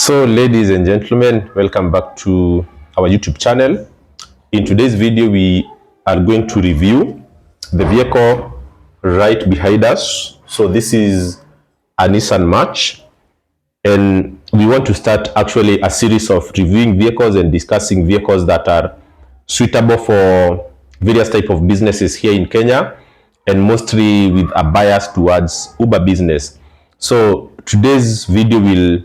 So ladies and gentlemen, welcome back to our YouTube channel. In today's video, we are going to review the vehicle right behind us. So this is a Nissan March, and we want to start actually a series of reviewing vehicles and discussing vehicles that are suitable for various type of businesses here in Kenya, and mostly with a bias towards Uber business. So today's video will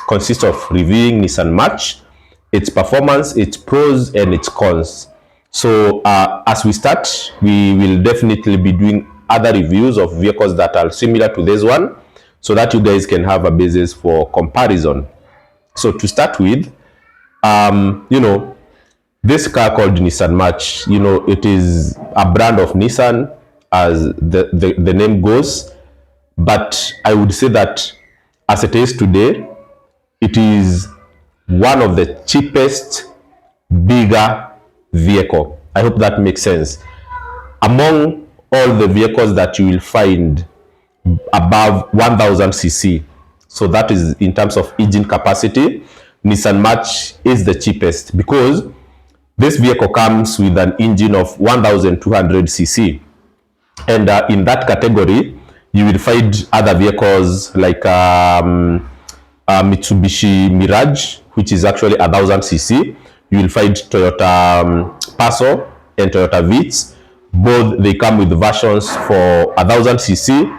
consist of reviewing Nissan March, its performance, its pros and its cons. So as we start, we will definitely be doing other reviews of vehicles that are similar to this one, so that you guys can have a basis for comparison. So to start with, this car called Nissan March, it is a brand of Nissan, as the name goes. But I would say that as it is today, it is one of the cheapest, bigger vehicle. I hope that makes sense. Among all the vehicles that you will find above 1000 cc, so that is in terms of engine capacity, Nissan March is the cheapest, because this vehicle comes with an engine of 1200 cc. And in that category, you will find other vehicles like Mitsubishi Mirage, which is actually 1000 cc. You will find Toyota Passo and Toyota Vitz. Both, they come with versions for 1000 cc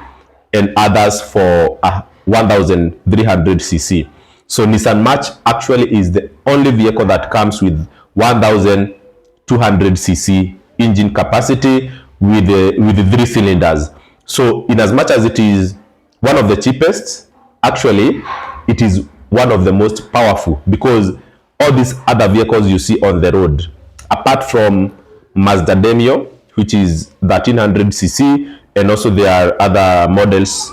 and others for 1300 cc. So Nissan March actually is the only vehicle that comes with 1200 cc engine capacity with the 3 cylinders. So in as much as it is one of the cheapest, actually it is one of the most powerful, because all these other vehicles you see on the road, apart from Mazda Demio, which is 1300 cc, and also there are other models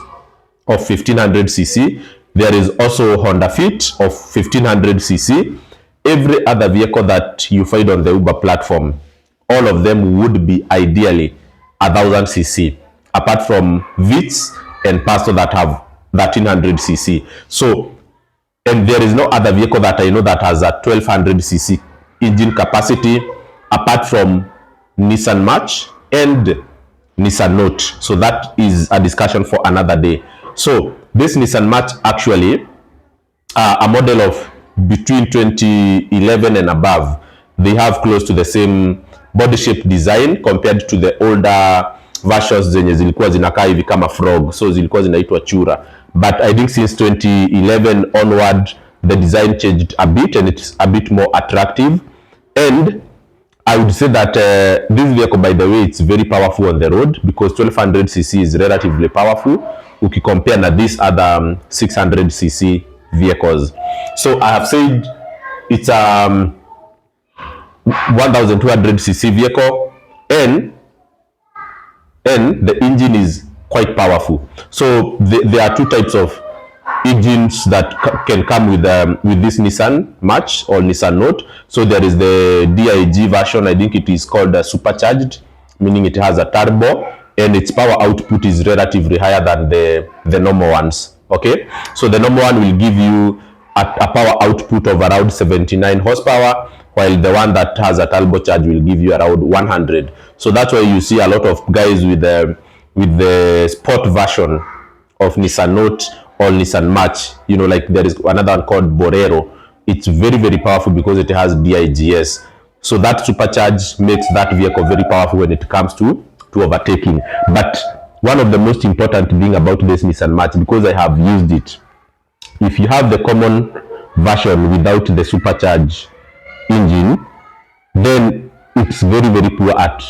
of 1500 cc, there is also Honda Fit of 1500 cc. Every other vehicle that you find on the Uber platform, all of them would be ideally 1000 cc, apart from Vitz and Passo that have 1300 cc. So, and there is no other vehicle that I know that has a 1200 cc engine capacity apart from Nissan March and Nissan Note. So that is a discussion for another day. So this Nissan March actually, a model of between 2011 and above, they have close to the same body shape design compared to the older versions zenye zilikuwa zinakaa hivi kama frog, so zilikuwa zinaitwa chura. But I think since 2011 onward, the design changed a bit and it's a bit more attractive. And I would say that this vehicle, by the way, it's very powerful on the road, because 1200 cc is relatively powerful if you compare na these other 600 cc vehicles. So I have said it's a 1200 cc vehicle, and the engine is quite powerful. So there are two types of engines that can come with this Nissan March or Nissan Note. So there is the DIG version. I think it is called supercharged, meaning it has a turbo, and its power output is relatively higher than the normal ones. Okay, so the normal one will give you a power output of around 79 horsepower, while the one that has a turbocharge will give you around 100. So that's why you see a lot of guys with the sport version of Nissan Note or Nissan March. Like there is another one called Borero. It's very, very powerful because it has DIGS. So that supercharge makes that vehicle very powerful when it comes to overtaking. But one of the most important thing about this Nissan March, because I have used it, if you have the common version without the supercharged engine, then it's very, very poor at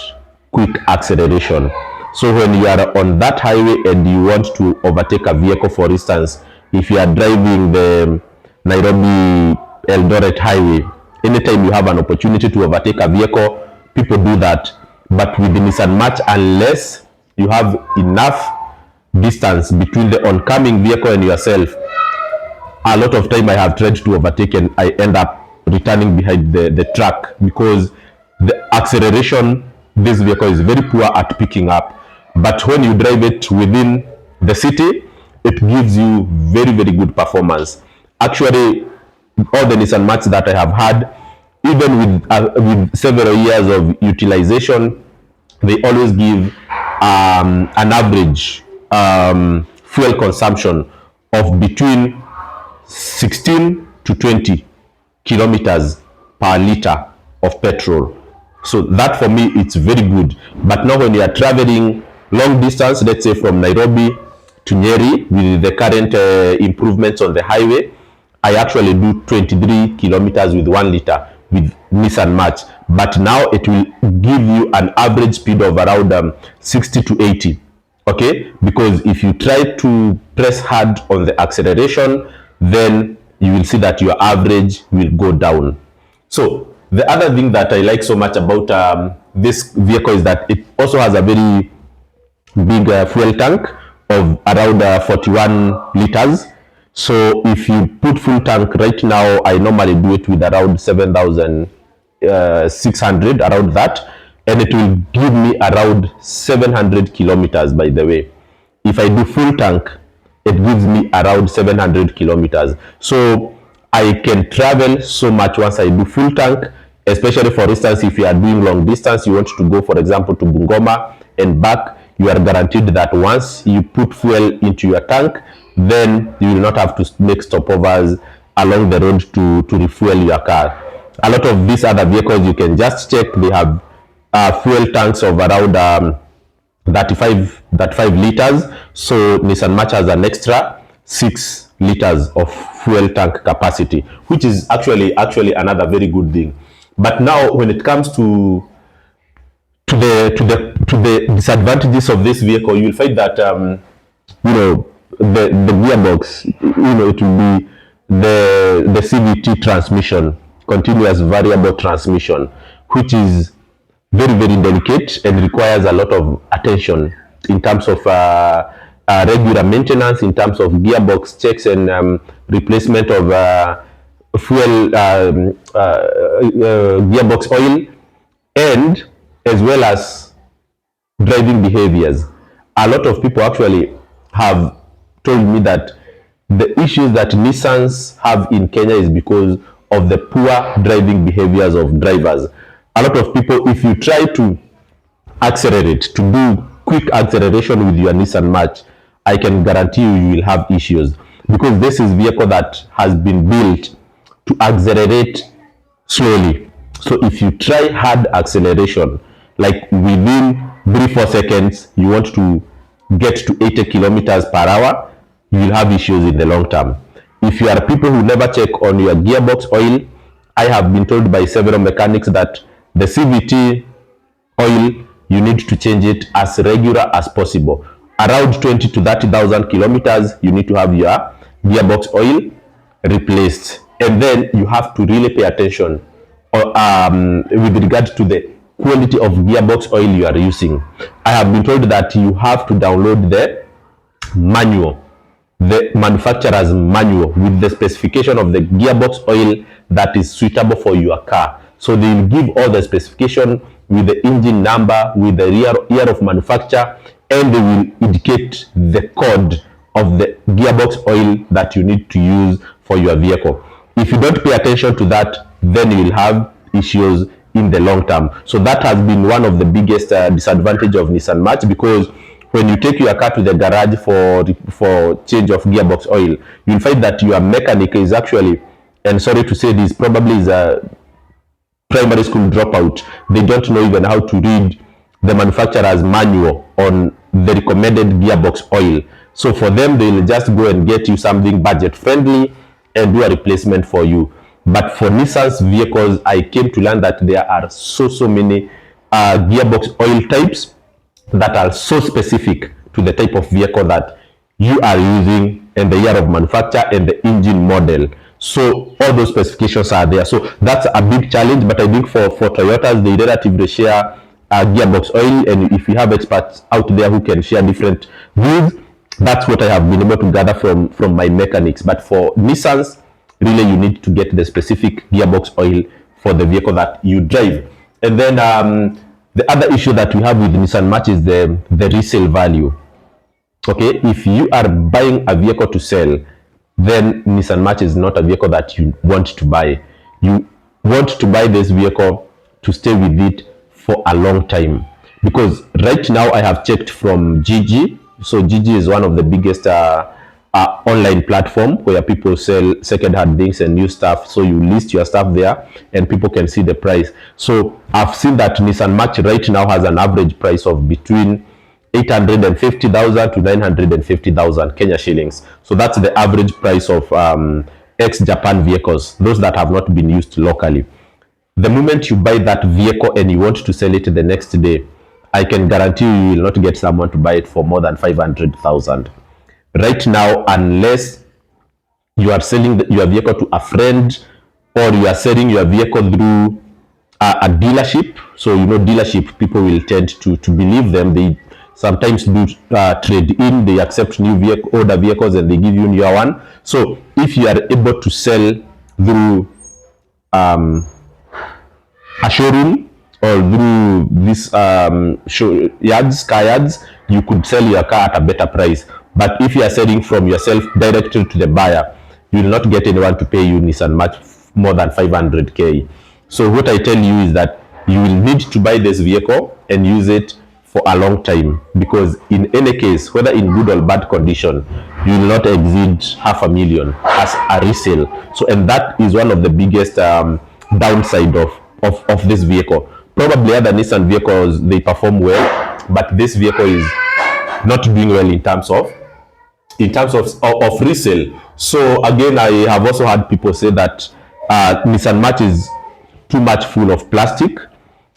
quick acceleration. So when you are on that highway and you want to overtake a vehicle, for instance, if you are driving the Nairobi Eldoret highway, anytime you have an opportunity to overtake a vehicle, people do that. But with the Nissan March, unless you have enough distance between the oncoming vehicle and yourself, a lot of time I have tried to overtake and I end up returning behind the truck, because the acceleration this vehicle is very poor at picking up. But when you drive it within the city, it gives you very, very good performance. Actually, all the Nissan March that I have had, even with several years of utilization, they always give an average fuel consumption of between 16 to 20 kilometers per liter of petrol. So that for me, it's very good. But now when you are traveling long distance, let's say from Nairobi to Nyeri, with the current improvements on the highway, I actually do 23 kilometers with 1 liter with Nissan March. But now it will give you an average speed of around 60 to 80. Okay, because if you try to press hard on the acceleration, then you will see that your average will go down. So the other thing that I like so much about this vehicle is that it also has a very big fuel tank of around 41 liters. So if you put full tank right now, I normally do it with around 7,600, around that, and it will give me around 700 kilometers, by the way. If I do full tank, it gives me around 700 kilometers. So I can travel so much once I do full tank, especially for instance, if you are doing long distance, you want to go, for example, to Bungoma and back, you are guaranteed that once you put fuel into your tank, then you will not have to make stopovers along the road to refuel your car. A lot of these other vehicles, you can just check, they have fuel tanks of around 35 liters. So Nissan March has an extra 6 liters of fuel tank capacity, which is actually another very good thing. But now when it comes to the disadvantages of this vehicle, you will find that the gearbox, it will be the CVT transmission, continuous variable transmission, which is very, very delicate and requires a lot of attention in terms of regular maintenance, in terms of gearbox checks and replacement of fuel gearbox oil, and as well as driving behaviors. A lot of people actually have told me that the issues that Nissans have in Kenya is because of the poor driving behaviors of drivers. A lot of people, if you try to accelerate, to do quick acceleration with your Nissan March, I can guarantee you will have issues, because this is a vehicle that has been built to accelerate slowly. So if you try hard acceleration, like within 3-4 seconds, you want to get to 80 kilometers per hour, you will have issues in the long term. If you are people who never check on your gearbox oil, I have been told by several mechanics that the CVT oil, you need to change it as regular as possible. Around 20 to 30,000 kilometers, you need to have your gearbox oil replaced. And then you have to really pay attention with regard to the quality of gearbox oil you are using. I have been told that you have to download the manual, the manufacturer's manual, with the specification of the gearbox oil that is suitable for your car. So they will give all the specification with the engine number, with the year of manufacture, and they will indicate the code of the gearbox oil that you need to use for your vehicle. If you don't pay attention to that, then you will have issues in the long term. So that has been one of the biggest disadvantage of Nissan March, because when you take your car to the garage for change of gearbox oil, you'll find that your mechanic is actually, and sorry to say this, probably is a primary school dropout. They don't know even how to read the manufacturer's manual on the recommended gearbox oil. So for them, they'll just go and get you something budget friendly and do a replacement for you. But for Nissan's vehicles, I came to learn that there are so many gearbox oil types that are so specific to the type of vehicle that you are using and the year of manufacture and the engine model. So all those specifications are there. So that's a big challenge. But I think for Toyotas, they relatively share gearbox oil. And if you have experts out there who can share different views, that's what I have been able to gather from my mechanics. But for Nissans, really you need to get the specific gearbox oil for the vehicle that you drive. And then the other issue that we have with Nissan March is the resale value. Okay, if you are buying a vehicle to sell, then Nissan March is not a vehicle that you want to buy. You want to buy this vehicle to stay with it for a long time, because right now I have checked from Gigi. So Gigi is one of the biggest online platform where people sell second-hand things and new stuff. So you list your stuff there and people can see the price. So I've seen that Nissan March right now has an average price of between 850,000 to 950,000 Kenya shillings. So that's the average price of ex-Japan vehicles, those that have not been used locally. The moment you buy that vehicle and you want to sell it the next day, I can guarantee you will not get someone to buy it for more than 500,000. Right now, unless you are selling your vehicle to a friend, or you are selling your vehicle through a dealership. So dealership people will tend to believe them. They sometimes do trade in. They accept older vehicles and they give you newer one. So if you are able to sell through a showroom or through this car yards, you could sell your car at a better price. But if you are selling from yourself directly to the buyer, you will not get anyone to pay you Nissan March more than 500k. So what I tell you is that you will need to buy this vehicle and use it for a long time, because in any case, whether in good or bad condition, you will not exceed 500,000 as a resale. So, and that is one of the biggest downside of this vehicle. Probably other Nissan vehicles, they perform well, but this vehicle is not doing well in terms of resale. So again, I have also had people say that Nissan March is too much full of plastic.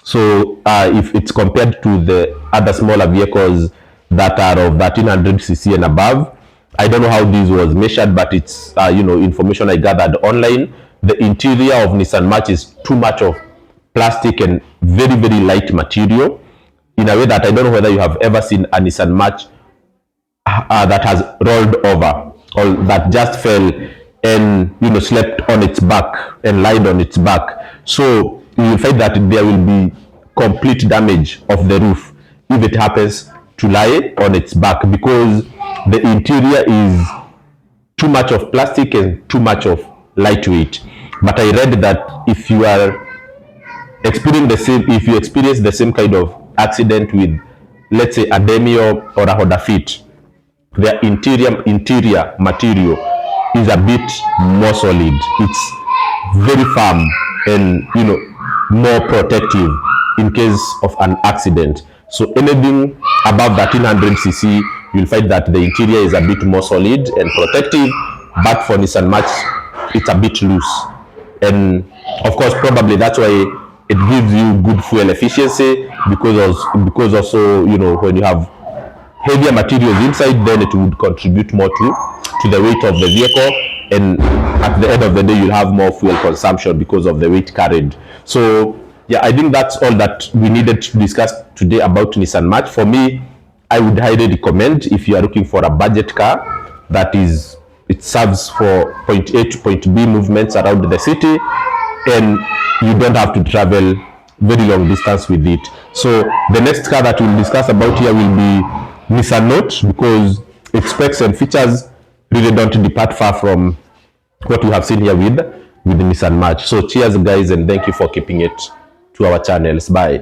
So if it's compared to the other smaller vehicles that are of 1300cc and above, I don't know how this was measured, but it's information I gathered online. The interior of Nissan March is too much of plastic and very, very light material, in a way that I don't know whether you have ever seen a Nissan March that has rolled over, or that just fell and slept on its back and lied on its back. So you will find that there will be complete damage of the roof if it happens to lie on its back, because the interior is too much of plastic and too much of lightweight. But I read that if you experience the same kind of accident with, let's say, a Demio or a Honda Fit, their interior material is a bit more solid. It's very firm and more protective in case of an accident. So anything above 1300cc, you'll find that the interior is a bit more solid and protective, but for Nissan March, it's a bit loose. And of course, probably that's why it gives you good fuel efficiency, because also when you have heavier materials inside, then it would contribute more to the weight of the vehicle, and at the end of the day you'll have more fuel consumption because of the weight carried. So yeah, I think that's all that we needed to discuss today about Nissan March. For me, I would highly recommend, if you are looking for a budget car that it serves for point A to point B movements around the city, and you don't have to travel very long distance with it. So the next car that we'll discuss about here will be Nissan Note, because its specs and features really don't depart far from what we have seen here with the Nissan March. So cheers guys, and thank you for keeping it to our channels. Bye.